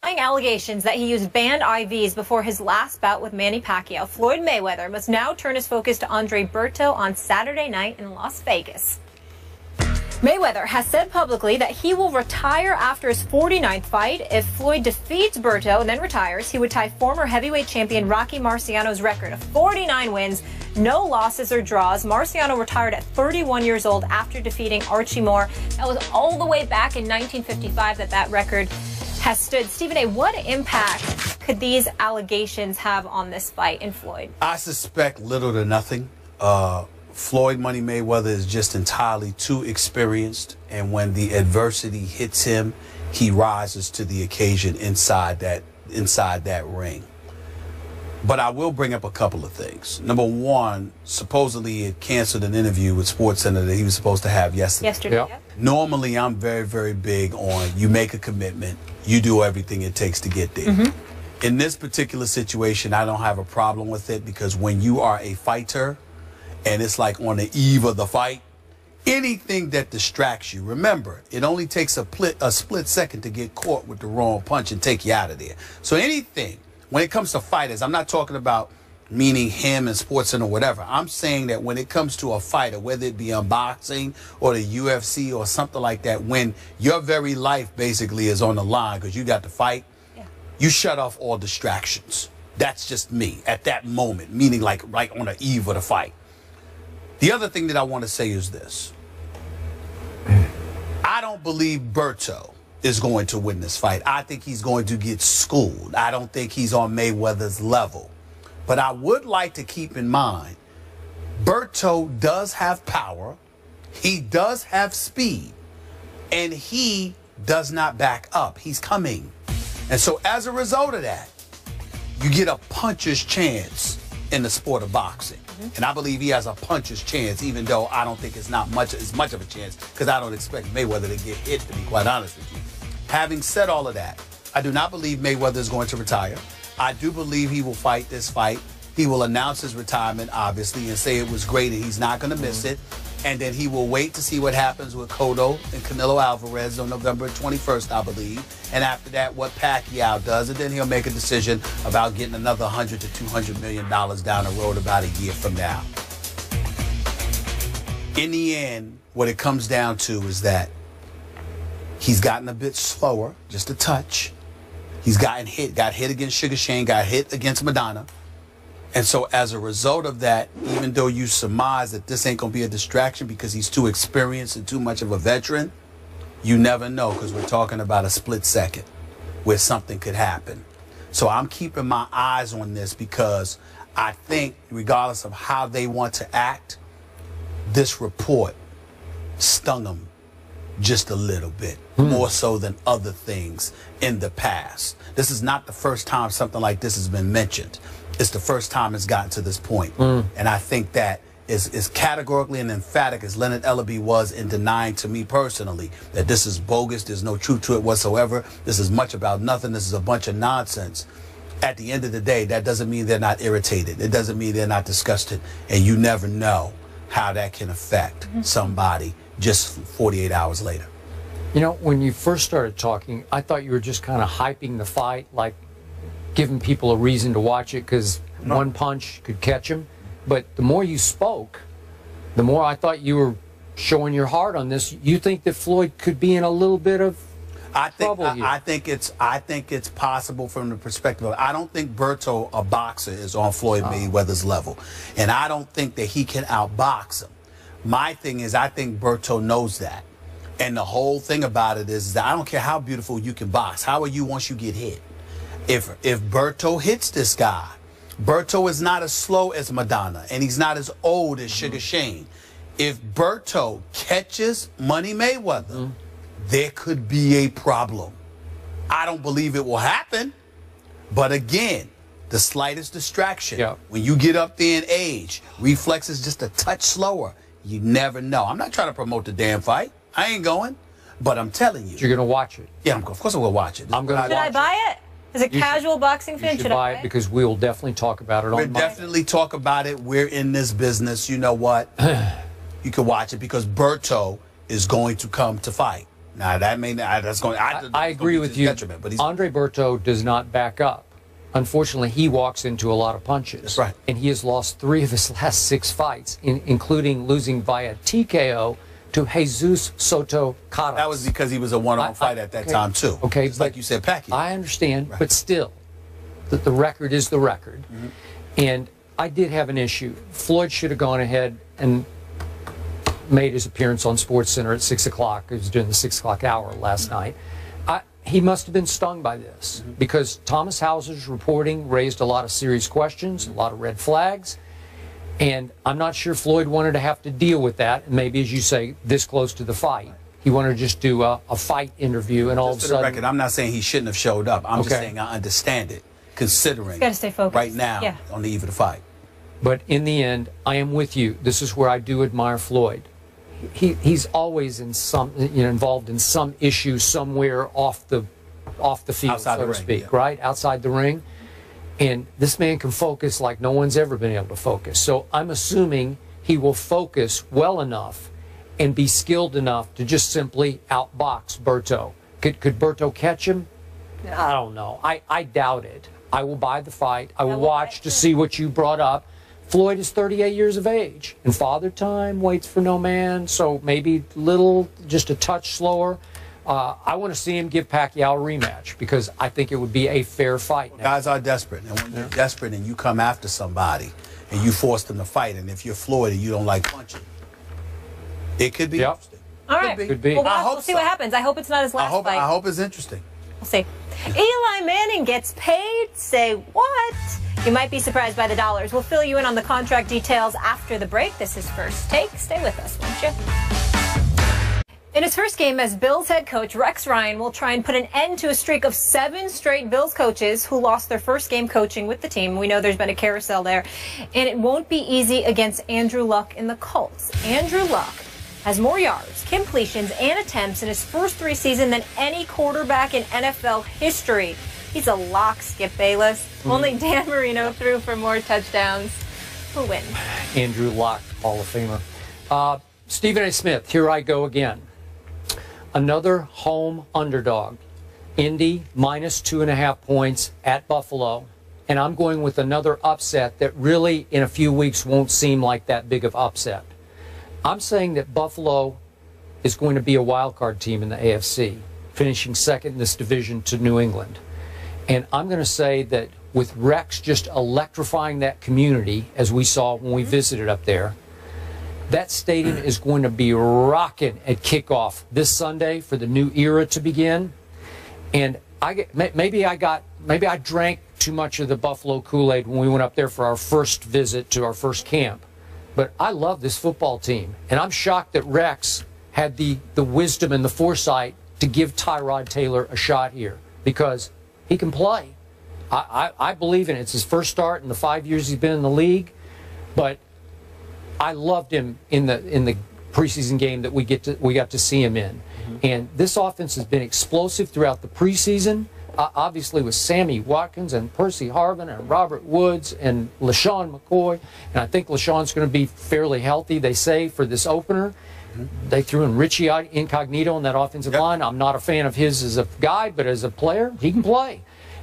Allegations that he used banned IVs before his last bout with Manny Pacquiao, Floyd Mayweather must now turn his focus to Andre Berto on Saturday night in Las Vegas. Mayweather has said publicly that he will retire after his 49th fight. If Floyd defeats Berto and then retires, he would tie former heavyweight champion Rocky Marciano's record of 49 wins, no losses or draws. Marciano retired at 31 years old after defeating Archie Moore. That was all the way back in 1955 that record has stood. Stephen A., what impact could these allegations have on this fight in Floyd? I suspect little to nothing. Floyd Money Mayweather is just entirely too experienced, and when the adversity hits him, he rises to the occasion inside that ring. But I will bring up a couple of things. Number one, supposedly it canceled an interview with SportsCenter that he was supposed to have yesterday. Yep. Normally, I'm very, very big on you make a commitment, you do everything it takes to get there. In this particular situation, I don't have a problem with it, because when you are a fighter and it's like on the eve of the fight, anything that distracts you, remember, it only takes a split second to get caught with the wrong punch and take you out of there. So anything, when it comes to fighters, I'm not talking about meaning him and SportsCenter or whatever. I'm saying that when it comes to a fighter, whether it be unboxing or the UFC or something like that, when your very life basically is on the line because you got to fight, you shut off all distractions. That's just me at that moment, meaning like on the eve of the fight. The other thing that I want to say is this. I don't believe Berto is going to win this fight. I think he's going to get schooled. I don't think he's on Mayweather's level. But I would like to keep in mind, Berto does have power, he does have speed, and he does not back up. He's coming. And so as a result of that, you get a puncher's chance in the sport of boxing. And I believe he has a puncher's chance, even though I don't think it's as much of a chance, because I don't expect Mayweather to get hit, to be quite honest with you. Having said all of that, I do not believe Mayweather is going to retire. I do believe he will fight this fight. He will announce his retirement, obviously, and say it was great and he's not going to miss it. And then he will wait to see what happens with Cotto and Canelo Alvarez on November 21st, I believe. And after that, what Pacquiao does. And then he'll make a decision about getting another $100 to $200 million down the road about a year from now. In the end, what it comes down to is that he's gotten a bit slower, just a touch. He's got hit against Sugar Shane, got hit against Madonna. And so as a result of that, even though you surmise that this ain't going to be a distraction because he's too experienced and too much of a veteran, you never know, because we're talking about a split second where something could happen. So I'm keeping my eyes on this, because I think regardless of how they want to act, this report stung them just a little bit, more so than other things in the past. This is not the first time something like this has been mentioned. It's the first time it's gotten to this point. And I think that is categorically and emphatic as Leonard Ellaby was in denying to me personally that this is bogus, there's no truth to it whatsoever, this is much about nothing, this is a bunch of nonsense. At the end of the day, that doesn't mean they're not irritated. It doesn't mean they're not disgusted. And you never know how that can affect somebody just 48 hours later. You know, when you first started talking, I thought you were just kind of hyping the fight, like giving people a reason to watch it because one punch could catch him. But the more you spoke, the more I thought you were showing your heart on this. You think that Floyd could be in a little bit of trouble here? I think it's possible from the perspective of, I don't think Berto, a boxer, is on Floyd Mayweather's level. And I don't think that he can outbox him. My thing is, I think Berto knows that. And the whole thing about it is that I don't care how beautiful you can box. How are you once you get hit? If Berto hits this guy, Berto is not as slow as Madonna, and he's not as old as Sugar Shane. If Berto catches Money Mayweather, there could be a problem. I don't believe it will happen, but again, the slightest distraction, when you get up there in age, reflexes just a touch slower, you never know. I'm not trying to promote the damn fight. I ain't going, but I'm telling you. You're going to watch it? Yeah, of course I will watch it. Should I buy it? As a casual boxing fan, should buy it, because we will definitely talk about it on We'll definitely talk about it. We're in this business. You know what? You can watch it because Berto is going to come to fight. Now that may not, that's going. I agree with you. But Andre Berto does not back up. Unfortunately, he walks into a lot of punches. That's right. And he has lost 3 of his last 6 fights, including losing via TKO to Jesus Soto Caras. That was because he was a one-on fight at that time too. Okay, just like you said, Pacquiao. I understand, right. But still, the record is the record. And I did have an issue. Floyd should have gone ahead and made his appearance on SportsCenter at 6 o'clock. It was during the 6 o'clock hour last night. He must have been stung by this because Thomas Hauser's reporting raised a lot of serious questions, a lot of red flags, and I'm not sure Floyd wanted to have to deal with that. Maybe, as you say, this close to the fight, he wanted to just do a fight interview, and all of a sudden. For the record, I'm not saying he shouldn't have showed up. I'm just saying I understand it, considering got to stay focused right now on the eve of the fight. But in the end, I am with you. This is where I do admire Floyd. He's always in some, involved in some issue somewhere off the field, outside so to speak, right? Outside the ring. And this man can focus like no one's ever been able to focus. So I'm assuming he will focus well enough and be skilled enough to just simply outbox Berto. Could Berto catch him? I don't know. I doubt it. I will buy the fight. I will watch to see what you brought up. Floyd is 38 years of age, and Father Time waits for no man, so maybe just a touch slower. I want to see him give Pacquiao a rematch because I think it would be a fair fight. Guys are desperate, and when you're desperate and you come after somebody and you force them to fight, and if you're Floyd and you don't like punching, it could be interesting. All right. Could be. Well, we'll see what happens. I hope it's not his last fight. I hope it's interesting. We'll see. Eli Manning gets paid? Say what? You might be surprised by the dollars. We'll fill you in on the contract details after the break. This is First Take. Stay with us, won't you? In his first game as Bills head coach, Rex Ryan will try and put an end to a streak of 7 straight Bills coaches who lost their first game coaching with the team. We know there's been a carousel there. And it won't be easy against Andrew Luck in the Colts. Andrew Luck has more yards, completions, and attempts in his first 3 seasons than any quarterback in NFL history. He's a lock, Skip Bayless. Only Dan Marino threw for more touchdowns. Who wins? Andrew Luck, Hall of Famer. Stephen A. Smith, here I go again. Another home underdog. Indy minus 2.5 points at Buffalo. And I'm going with another upset that really in a few weeks won't seem like that big of upset. I'm saying that Buffalo is going to be a wild card team in the AFC, finishing second in this division to New England. And I'm going to say that with Rex just electrifying that community, as we saw when we visited up there, that stadium is going to be rocking at kickoff this Sunday for the new era to begin. And maybe I drank too much of the Buffalo Kool-Aid when we went up there for our first visit to our first camp. But I love this football team, and I'm shocked that Rex had the wisdom and the foresight to give Tyrod Taylor a shot here because he can play. I believe in it. It's his first start in the 5 years he's been in the league, but I loved him in the preseason game that we got to see him in. And this offense has been explosive throughout the preseason. Obviously with Sammy Watkins and Percy Harvin and Robert Woods and LaShawn McCoy. And I think LaShawn's going to be fairly healthy, they say, for this opener. They threw in Richie Incognito on that offensive line. I'm not a fan of his as a guy, but as a player, he can play.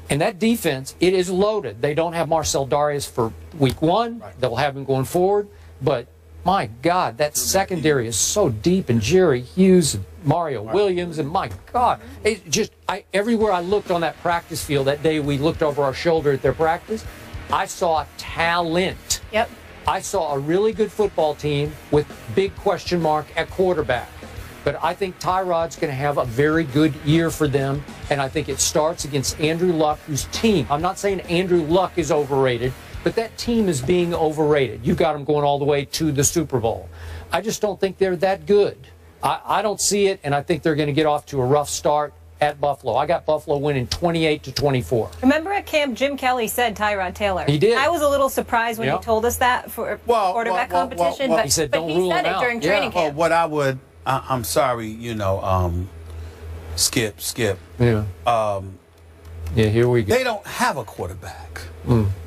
And that defense, it is loaded. They don't have Marcel Darius for week 1. They'll have him going forward. But, my God, that secondary is so deep. And Jerry Hughes and Mario Williams, and my God. It just, everywhere I looked on that practice field that day we looked over our shoulder at their practice, I saw talent. Yep. I saw a really good football team with big question mark at quarterback. But I think Tyrod's going to have a very good year for them, and I think it starts against Andrew Luck, whose team, I'm not saying Andrew Luck is overrated, but that team is being overrated. You got them going all the way to the Super Bowl. I just don't think they're that good. I don't see it, and I think they're going to get off to a rough start at Buffalo. I got Buffalo winning 28-24. Remember at camp, Jim Kelly said Tyrod Taylor. He did. I was a little surprised when he told us that for quarterback competition, but he said, don't rule him out. During training camp. What I would, I'm sorry, Skip. Yeah. Yeah, here we go. They don't have a quarterback.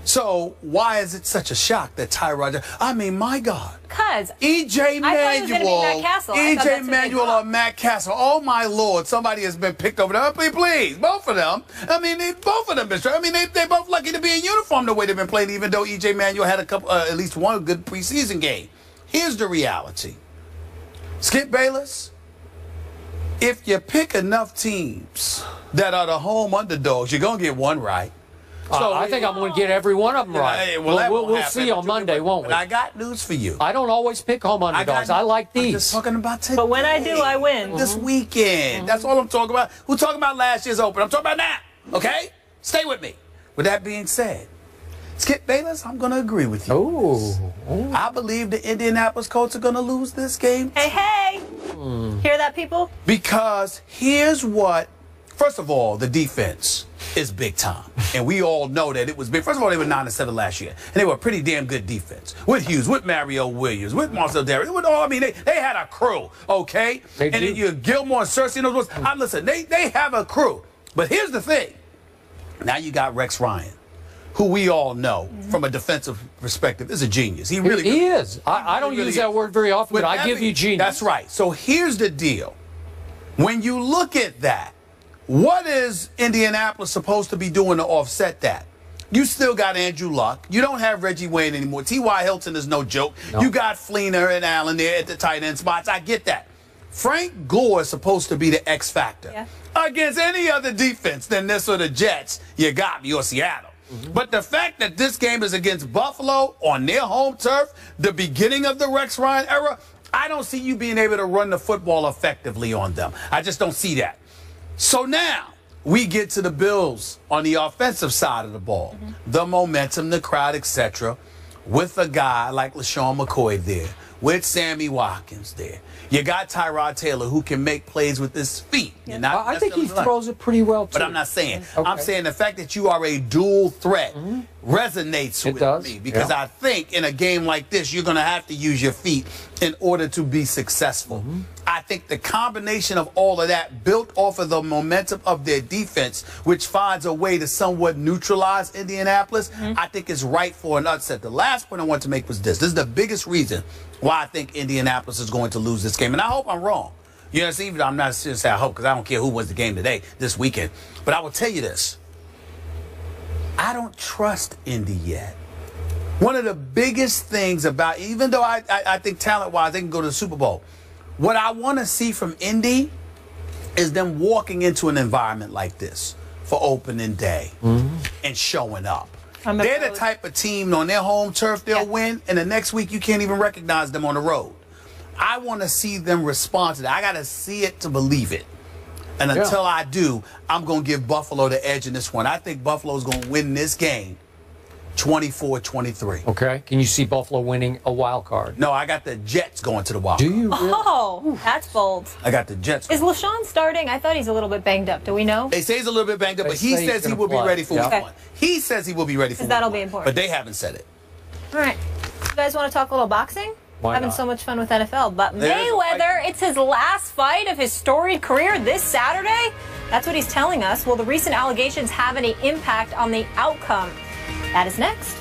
So why is it such a shock that Tyrod? I mean, my God. Because EJ Manuel, EJ Manuel or Matt Castle. Oh my Lord, somebody has been picked over there. Please, both of them. I mean, both of them. I mean, they both lucky to be in uniform the way they've been playing. Even though EJ Manuel had a couple, at least one good preseason game. Here's the reality. Skip Bayless. If you pick enough teams that are the home underdogs, you're gonna get one right. So I think I'm going to get every one of them right. We'll see on Monday, won't we? But I got news for you. I don't always pick home underdogs. I like these. I'm just talking about today. But when I do, I win. This weekend. That's all I'm talking about. We're talking about last year's Open. I'm talking about now. Okay? Stay with me. With that being said, Skip Bayless, I'm going to agree with you. Ooh. I believe the Indianapolis Colts are going to lose this game. Hey. Hear that, people? Because here's what, first of all, the defense is big time. And we all know that it was big. First of all, they were 9-7 last year. And they were a pretty damn good defense. With Hughes, with Mario Williams, with Marcel Derrick, with all, I mean, they had a crew, okay? And then you Gilmore and Cersei and those ones. Listen, they have a crew. But here's the thing. Now you got Rex Ryan, who we all know from a defensive perspective is a genius. He really is. I don't use that word very often, but I give you genius. That's right. So here's the deal. When you look at that, what is Indianapolis supposed to be doing to offset that? You still got Andrew Luck. You don't have Reggie Wayne anymore. T.Y. Hilton is no joke. No. You got Fleener and Allen there at the tight end spots. I get that. Frank Gore is supposed to be the X factor. Yeah. Against any other defense than this or the Jets, you got me, or Seattle. But the fact that this game is against Buffalo on their home turf, the beginning of the Rex Ryan era, I don't see you being able to run the football effectively on them. I just don't see that. So now we get to the Bills on the offensive side of the ball. The momentum, the crowd, etc. With a guy like LaShawn McCoy there, with Sammy Watkins there. You got Tyrod Taylor who can make plays with his feet. I think he throws it pretty well, too. But I'm not saying. Okay. I'm saying the fact that you are a dual threat resonates with me. Because I think in a game like this, you're going to have to use your feet in order to be successful. I think the combination of all of that built off of the momentum of their defense, which finds a way to somewhat neutralize Indianapolis, I think is right for an upset. The last point I want to make was this. This is the biggest reason why I think Indianapolis is going to lose this game. And I hope I'm wrong. You know, even I'm not saying I hope because I don't care who wins the game today, this weekend. But I will tell you this. I don't trust Indy yet. One of the biggest things about, even though I think talent-wise they can go to the Super Bowl, what I want to see from Indy is them walking into an environment like this for opening day and showing up. They're the type of team on their home turf they'll win, and the next week you can't even recognize them on the road. I want to see them respond to that. I got to see it to believe it. And until I do, I'm going to give Buffalo the edge in this one. I think Buffalo's going to win this game 24-23. Okay. Can you see Buffalo winning a wild card? No, I got the Jets going to the wild card. Do you really? Oh, that's bold. I got the Jets. Is LaShawn starting? I thought he's a little bit banged up. Do we know? They say he's a little bit banged up, but he says he will be ready for week one. He says he will be ready for week one. That'll be important. But they haven't said it. All right. You guys want to talk a little boxing? Why Having not? so much fun with NFL. But Mayweather, it's his last fight of his storied career this Saturday. That's what he's telling us. Will the recent allegations have any impact on the outcome? That is next.